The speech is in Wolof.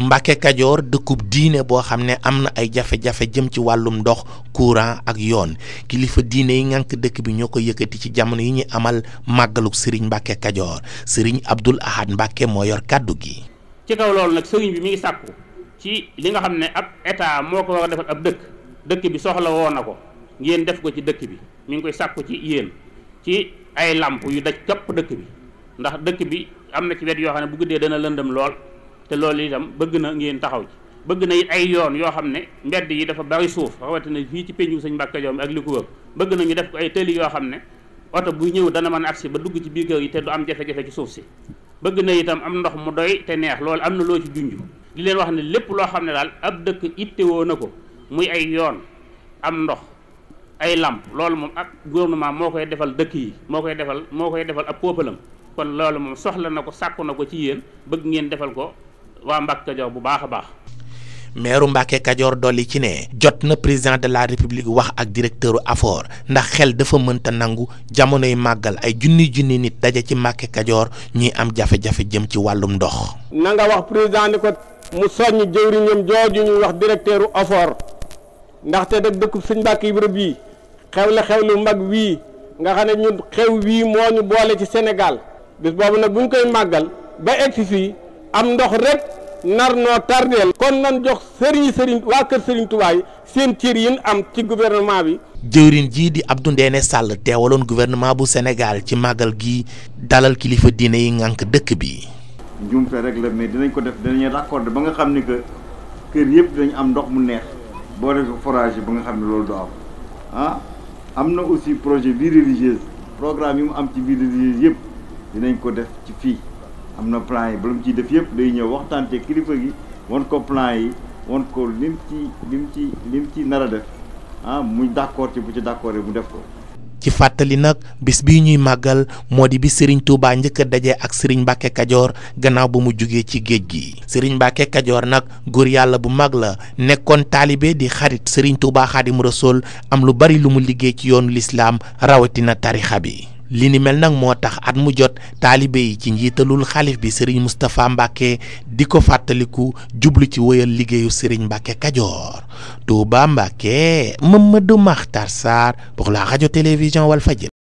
Mbacke Kadior dëkkub diine boo xam ne am na ay jafe-jafe jëm ci wàllum ndox courant ak yoon kilifa diine yi ngànk dëkk bi ñoo ko yëkkati ci jamono yi ñuy amal màggaluk Serigne Mbacke Kadior Serigne Abdoul Ahad Mbacke moo yor kàddu gi. ci kaw loolu nag Serigne bi mi ngi sàkku ci li nga xam ne ab état moo ko war a defal ab dëkk bi soxla woo na ko ngeen def ko ci dëkk bi mi ngi koy sàkku ci yéen ci ay lamp yu daj kapp dëkk bi ndax dëkk bi am na ci wet yoo xam ne bu guddee dana lëndëm lool. te loolu itam bëgg na ngeen taxaw ci bëgg na it ay yoon yoo xam ne mbedd yi dafa bari suuf rawatina fii ci penju Sëñ Mbacke Kadior ak li ko wër bëgg na ñu def ko ay tëli yoo xam ne oto bu ñëw dana mën a agsi ba dugg ci biir kër yi te du am jafe-jafe ci suuf si bëgg na itam am ndox mu doy te neex loolu am na loo ci junj di leen wax ne lépp loo xam ne daal ab dëkk ittewoo na ko muy ay yoon am ndox ay lamp loolu moom ak gouvernement moo koy defal dëkk yi moo koy defal ab peuple kon loolu moom soxla na ko sàkku na ko ci yéen bëgg ngeen defal ko waa Mbacke Kadior bu baax a baax. meeru Mbacke Kadior dolli ci ne jot na président de la république wax ak directeuru AFOR ndax xel dafa mënta nangu jamonoy màggal ay junni nit daje ci Mbacke Kadior ñuy am jafe-jafe jëm ci wàllum ndox. na nga wax président ni ko mu soññ jëwriñam jooju ñuy wax directeuru AFOR ndaxte dëkk Sëñ Mbacke Ibra bii xewlu mag wii nga xam ne ñun xew wii moo ñu boole ci Sénégal bis boobu nag buñ koy màggal ba egsi fii am ndox rek nar noo tardeel kon nan jox sëriñ waa kër Serigne Touba yi seen cër yi am ci gouvernement bi. jëwriñ jii di Abdou Ndéné Sall teewaloon gouvernement bu Sénégal ci màggal gi dalal kilifa diine yi ngànk dëkk bi. njumte rek la mais dinañ ko def dinañ raccordé ba nga xam ni que kër yëpp dinañ am ndox mu neex boo def forage ba nga xam ne loolu du am am na aussi projet vie religieuse programme yi mu am ci vie religieuse yëpp dinañ ko def ci fii. am na plan yi ba mu ciy def yëpp day ñëw waxtaan te kilifa gi won ko plan yi won ko lim ci nar a def muy d'accord ci bu ci d'accord mu def ko. ci fàttali nag bis bii ñuy màggal moo di bi Serigne Touba njëkk a daje ak Serigne Mbacke Kadior gannaaw ba mu jugee ci géej gi Serigne Mbacke Kadior nag góor yàlla bu mag la nekkoon taalibe di xarit Serigne Touba Xaadimu Rasuul am lu bari lu mu liggéey ci yoonu lislaam rawatina tarixa bi. li ni mel nag moo tax at mu jot taalibe yi ci njiitalul xalif bi Serigne Moustapha Mbacke di ko fàttaliku jublu ci wëyal liggéeyu Serigne Mbacke Kadior Touba Mbacke Mamadou Makhtar Sarr pour la radio télévision Walfadjri.